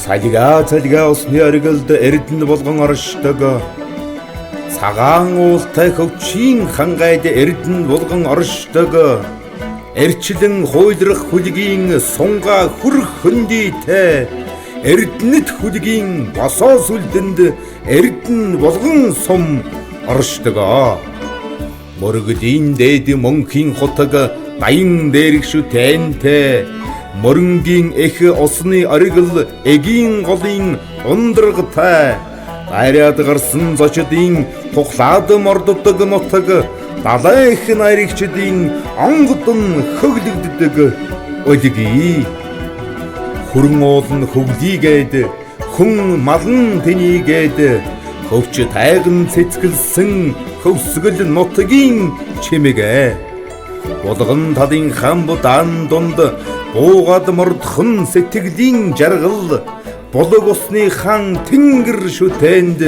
Цалига усны оргилд эрдэнэ болгон оршдог. Цагаан уултай хөвчийн хангайд эрдэнэ болгон оршдог. Эрчлэн хуйлрах хүлгийн сунга хүрх хөндийтэй. Эрдэнэт хүлгийн босоо сүлдэнд эрдэнэ болгон сум оршдог. Мөргөдийн дээд мөнхийн хотог даян дээрх шүтэнтэй. Мөрөнгийн эх усны оргил эгийн голын ундрагтай. Гайраад гарсан зочдын тухлаад морддог нутаг далайн их наригчдын онгодон хөглөгддөг өлгий. Хүрэн уулн хөвлийгээд хүн малн тэнийгээд хөвч тайган цэцгэлсэн хөвсгөл нутгийн чимэгэ. Болгон талын хамбудаан дунд буугаад мордхон сэтгэлийн жаргал. Болог усны хан тэнгэр шүтэнд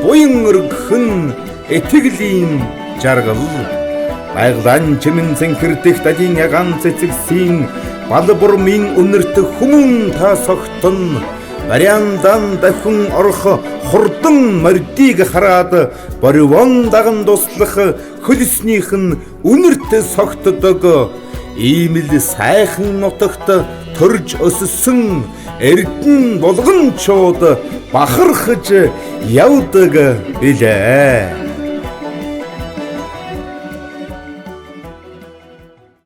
буян өргөхөн итгэлийн жаргал. Байгалан чимэн зэнхэрдэх далийн ягаан цэцэгсийн балбурмын үнэрт хүмүүн та согтон. Баряндан дахин орох хурдан мордыг хараад боривон даган дуслах хөлснийх нь үнэрт согтдог. Ийм л сайхан нутагт төрж өссөн эрдэнэ болгончууд бахархаж явдаг билээ.